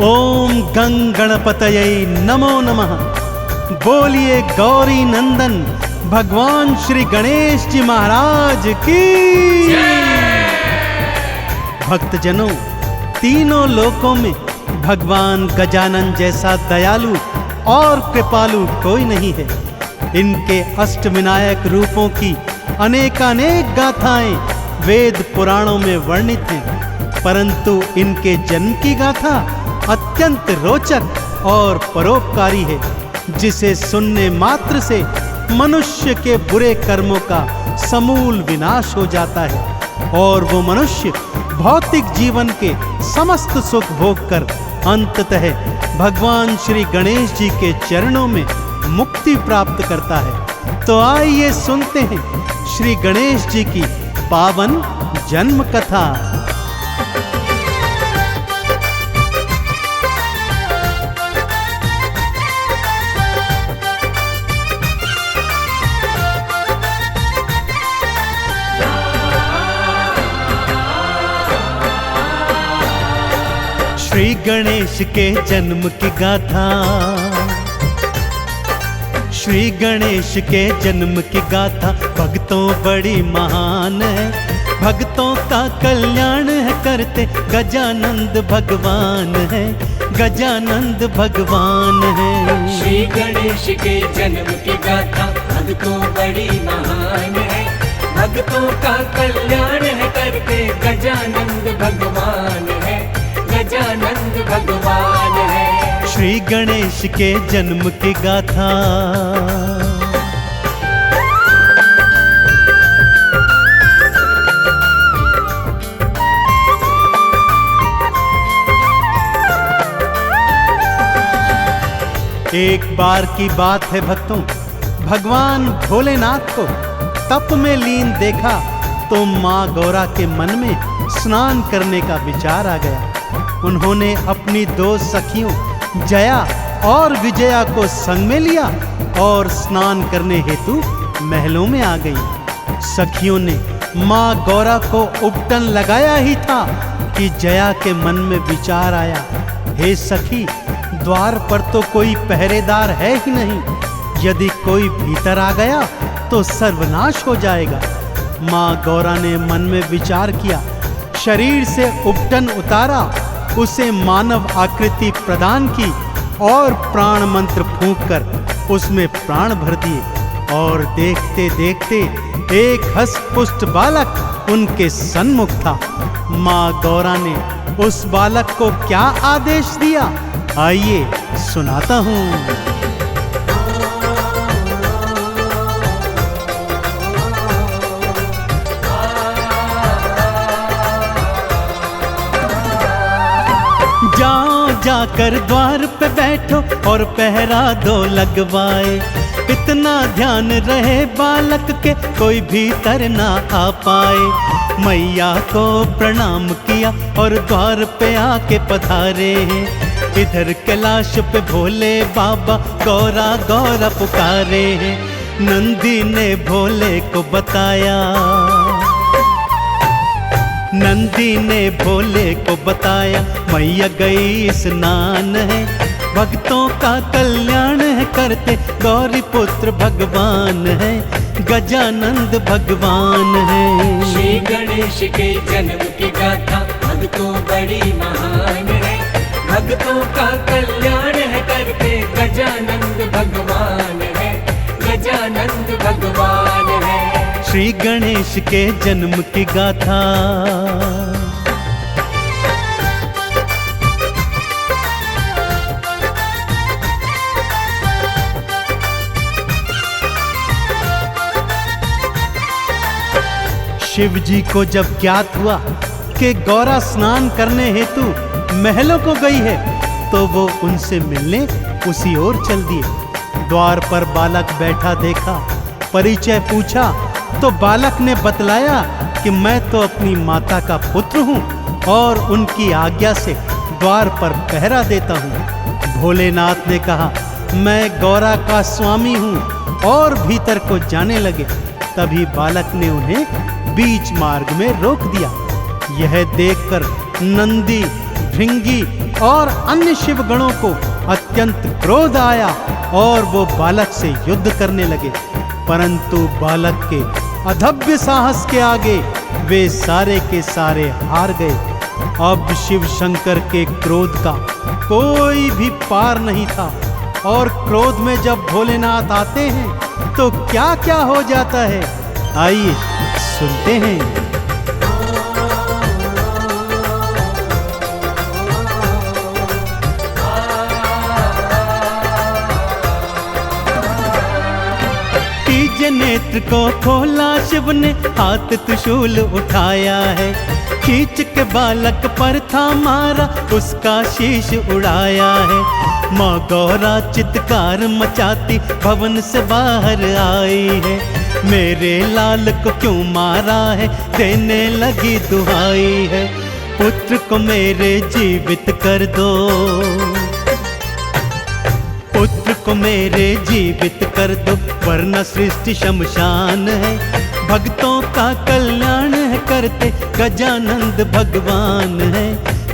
ओम गंग गणपतये नमो नमः। बोलिए गौरी नंदन भगवान श्री गणेश जी महाराज की। भक्तजनों, तीनों लोकों में भगवान गजानन जैसा दयालु और कृपालु कोई नहीं है। इनके अष्टविनायक रूपों की अनेकानेक गाथाएं वेद पुराणों में वर्णित हैं, परंतु इनके जन्म की गाथा अत्यंत रोचक और परोपकारी है, जिसे सुनने मात्र से मनुष्य के बुरे कर्मों का समूल विनाश हो जाता है और वो मनुष्य भौतिक जीवन के समस्त सुख भोग कर अंततः भगवान श्री गणेश जी के चरणों में मुक्ति प्राप्त करता है। तो आइए सुनते हैं श्री गणेश जी की पावन जन्म कथा। श्री गणेश के जन्म की गाथा। श्री गणेश के जन्म की गाथा भक्तों बड़ी महान है, भक्तों का कल्याण है करते गजानंद भगवान है, गजानंद भगवान है। श्री गणेश के जन्म की गाथा भक्तों बड़ी महान है, भक्तों का कल्याण है करते गजानंद भगवान है, गजानंद भगवान है। श्री गणेश के जन्म की गाथा। एक बार की बात है भक्तों, भगवान भोलेनाथ को तप में लीन देखा तो माँ गौरा के मन में स्नान करने का विचार आ गया। उन्होंने अपनी दो सखियों जया और विजया को संग में लिया और स्नान करने हेतु महलों में आ गई। सखियों ने माँ गौरा को उपटन लगाया ही था कि जया के मन में विचार आया, हे सखी, द्वार पर तो कोई पहरेदार है ही नहीं, यदि कोई भीतर आ गया तो सर्वनाश हो जाएगा। माँ गौरा ने मन में विचार किया, शरीर से उपटन उतारा, उसे मानव आकृति प्रदान की और प्राण मंत्र फूंककर उसमें प्राण भर दिए और देखते देखते एक हष्ट-पुष्ट बालक उनके सन्मुख था। माँ गौरा ने उस बालक को क्या आदेश दिया, आइए सुनाता हूँ। जाओ जाकर द्वार पे बैठो और पहरा दो लगवाए, इतना ध्यान रहे बालक के कोई भीतर ना आ पाए। मैया को प्रणाम किया और द्वार पे आके पधारे हैं, इधर कैलाश पे भोले बाबा गौरा गौरा पुकारे हैं। नंदी ने भोले को बताया, नंदी ने भोले को बताया, मैया गई स्नान है, भक्तों का कल्याण है करते गौरी पुत्र भगवान है, गजानंद भगवान है। श्री गणेश के जन्म की गाथा भक्तों बड़ी महान है, भक्तों का कल्याण है करते गजानंद भगवान है, गजानंद भगवान है। श्री गणेश के जन्म की गाथा। शिव जी को जब ज्ञात हुआ कि गौरा स्नान करने हेतु महलों को गई है, तो वो उनसे मिलने उसी ओर चल दिए। द्वार पर बालक बैठा देखा, परिचय पूछा तो बालक ने बतलाया कि मैं तो अपनी माता का पुत्र हूँ और उनकी आज्ञा से द्वार पर पहरा देता हूँ। भोलेनाथ ने कहा, मैं गौरा का स्वामी हूँ और भीतर को जाने लगे। तभी बालक ने उन्हें बीच मार्ग में रोक दिया। यह देखकर नंदी भृंगी और अन्य शिव गणों को अत्यंत क्रोध आया और वो बालक से युद्ध करने लगे, परंतु बालक के अधभ्य साहस के आगे वे सारे के सारे हार गए। अब शिव शंकर के क्रोध का कोई भी पार नहीं था, और क्रोध में जब भोलेनाथ आते हैं तो क्या क्या हो जाता है, आइए सुनते हैं। तीजे नेत्र को खोला शिव ने, हाथ त्रिशूल उठाया है, खींच के बालक पर था मारा, उसका शीश उड़ाया है। माँ गौरा चित्कार मचाती भवन से बाहर आई है, मेरे लाल को क्यों मारा है, देने लगी दुहाई है। पुत्र को मेरे जीवित कर दो, पुत्र को मेरे जीवित कर दो, वरना सृष्टि शमशान है। भक्तों का कल्याण है करते गजानंद भगवान है,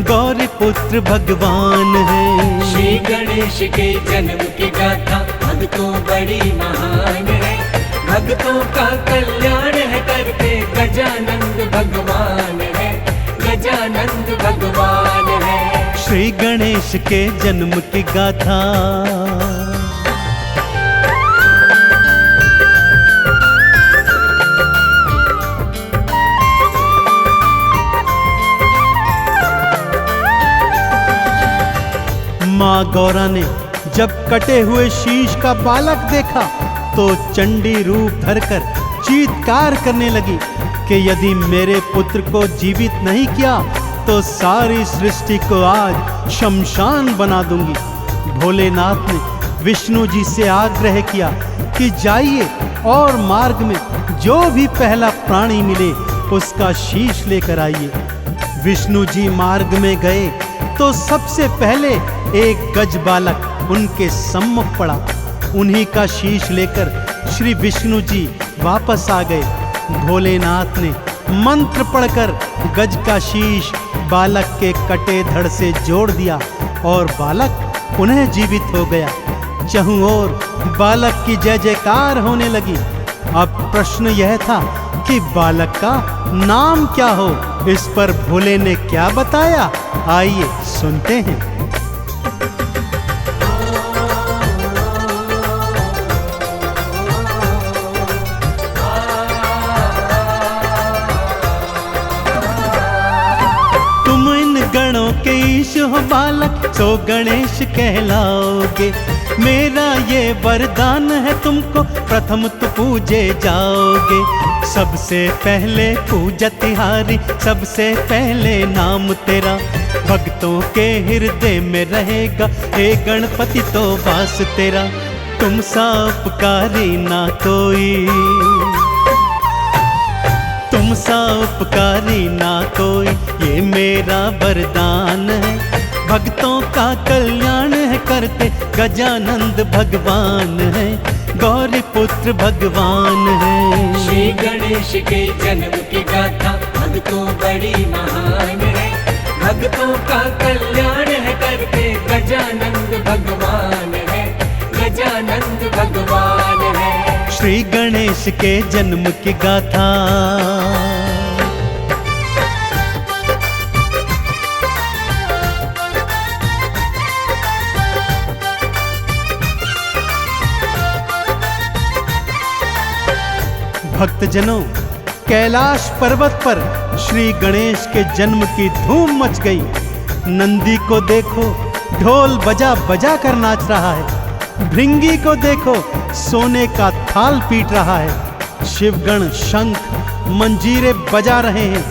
गौरी पुत्र भगवान है। श्री गणेश के जन्म की गाथा भक्तों बड़ी महान है, भक्तों का कल्याण है करते गजानंद भगवान है, गजानंद भगवान है। श्री गणेश के जन्म की गाथा। माँ गौरा ने जब कटे हुए शीश का बालक देखा तो चंडी रूप धरकर चीत्कार करने लगी कि यदि मेरे पुत्र को जीवित नहीं किया तो सारी सृष्टि को आज शमशान बना दूंगी। भोलेनाथ ने विष्णु जी से आग्रह किया कि जाइए और मार्ग में जो भी पहला प्राणी मिले उसका शीश लेकर आइए। विष्णु जी मार्ग में गए तो सबसे पहले एक गज बालक उनके सम्मुख पड़ा। उन्हीं का शीश लेकर श्री विष्णु जी वापस आ गए। भोलेनाथ ने मंत्र पढ़कर गज का शीश बालक के कटे धड़ से जोड़ दिया और बालक पुनः जीवित हो गया। चहुं ओर बालक की जय जयकार होने लगी। अब प्रश्न यह था कि बालक का नाम क्या हो। इस पर भोले ने क्या बताया, आइए सुनते हैं। तुम इन गणों के ईश हो बालक, सो गणेश कहलाओगे। मेरा ये वरदान है तुमको, प्रथम तो पूजे जाओगे। सबसे पहले पूजा तिहारी, सबसे पहले नाम तेरा भक्तों के हृदय में रहेगा। हे गणपति तो वास तेरा, तुम सा उपकारी ना कोई, तुम सा उपकारी ना कोई, ये मेरा वरदान है। भक्तों का कल्याण है करते गजानंद भगवान है, गौरी पुत्र भगवान है। श्री गणेश के जन्म की गाथा भक्तों बड़ी महान है, भक्तों का कल्याण है करते गजानंद भगवान है, गजानंद भगवान है। श्री गणेश के जन्म की गाथा। भक्तजनों, कैलाश पर्वत पर श्री गणेश के जन्म की धूम मच गई। नंदी को देखो ढोल बजा बजा कर नाच रहा है, भृंगी को देखो सोने का थाल पीट रहा है, शिवगण शंख मंजीरे बजा रहे हैं।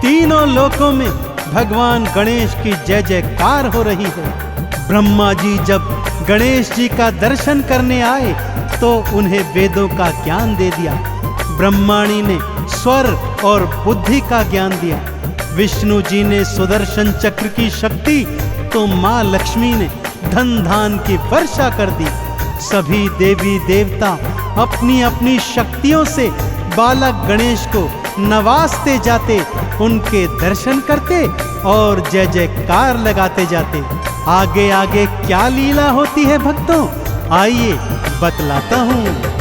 तीनों लोकों में भगवान गणेश की जय जयकार हो रही है। ब्रह्मा जी जब गणेश जी का दर्शन करने आए तो उन्हें वेदों का ज्ञान दे दिया। ब्रह्माणी ने स्वर और बुद्धि का ज्ञान दिया। विष्णु जी ने सुदर्शन चक्र की शक्ति तो माँ लक्ष्मी ने धन धान की वर्षा कर दी। सभी देवी देवता अपनी अपनी शक्तियों से बालक गणेश को नवाजते जाते, उनके दर्शन करते और जय जयकार लगाते जाते। आगे आगे क्या लीला होती है भक्तों, आइए बतलाता हूँ।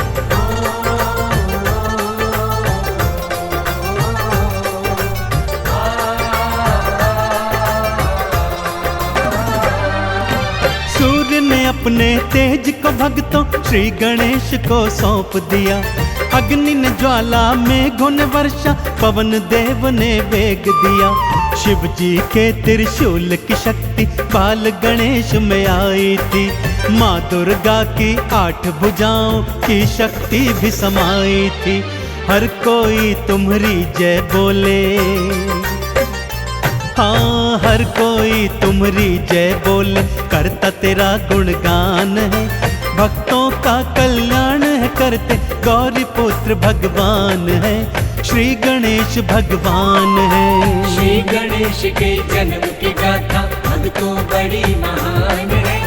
सूर्य ने अपने तेज को भक्तों श्री गणेश को सौंप दिया। अग्नि ने ज्वाला मेघों ने वर्षा, पवन देव ने वेग दिया। शिव जी के त्रिशूल की शक्ति बाल गणेश में आई थी। माँ दुर्गा की 8 भुजाओं की शक्ति भी समाई थी। हर कोई तुम्हारी जय बोले, हाँ हर कोई तुम्हारी जय बोले, करता तेरा गुणगान है। भक्तों का कल्याण है करते, गौरी पुत्र भगवान है, श्री गणेश भगवान है। श्री गणेश के जन्म की गाथा भक्तों बड़ी महान है।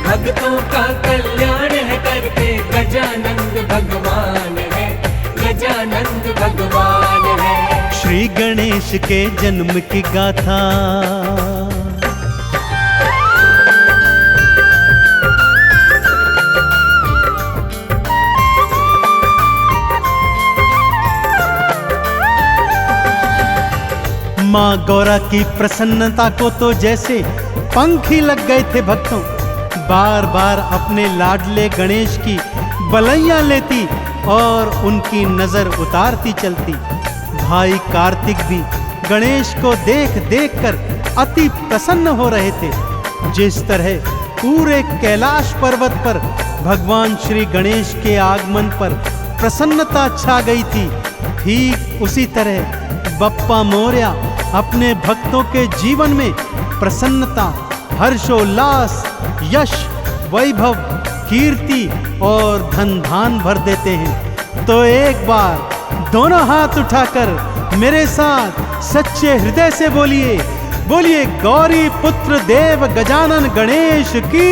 भक्तों का कल्याण है करते, गजानंद भगवान है, गजानंद भगवान है। श्री गणेश के जन्म की गाथा। माँ गौरा की प्रसन्नता को तो जैसे पंख ही लग गए थे भक्तों। बार बार अपने लाडले गणेश की बलैया लेती और उनकी नजर उतारती चलती। भाई कार्तिक भी गणेश को देख देख कर अति प्रसन्न हो रहे थे। जिस तरह पूरे कैलाश पर्वत पर भगवान श्री गणेश के आगमन पर प्रसन्नता छा गई थी, ठीक उसी तरह बप्पा मोरया अपने भक्तों के जीवन में प्रसन्नता, हर्षोल्लास, यश, वैभव, कीर्ति और धन धान भर देते हैं। तो एक बार दोनों हाथ उठाकर मेरे साथ सच्चे हृदय से बोलिए, बोलिए गौरी पुत्र देव गजानन गणेश की।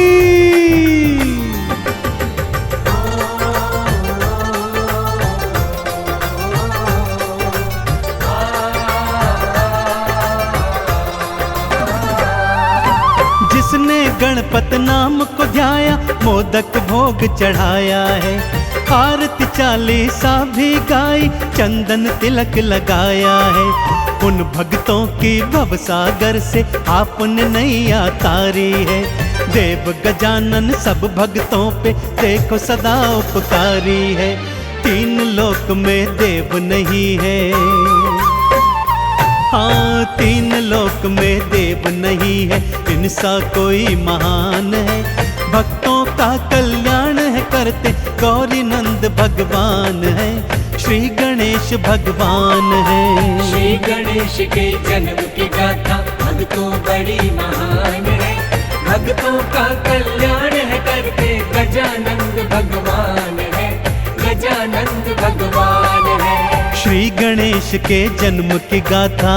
जिसने गणपत नाम को ध्याया, मोदक भोग चढ़ाया है। आरती चालीसा भी गाई, चंदन तिलक लगाया है। उन भक्तों की भवसागर से आपने नैया तारी है। देव गजानन सब भक्तों पे देखो सदा उपकारी है। 3 लोक में देव नहीं है, हाँ 3 लोक में देव नहीं है, इनसा कोई महान है। भक्तों का कल्याण है करते, गौरी नंद भगवान है, श्री गणेश भगवान है। श्री गणेश के जन्म की गाथा भक्तों बड़ी महान है। भक्तों का कल्याण है करते, गजानंद भगवान है, गजानंद भगवान है। श्री गणेश के जन्म की गाथा।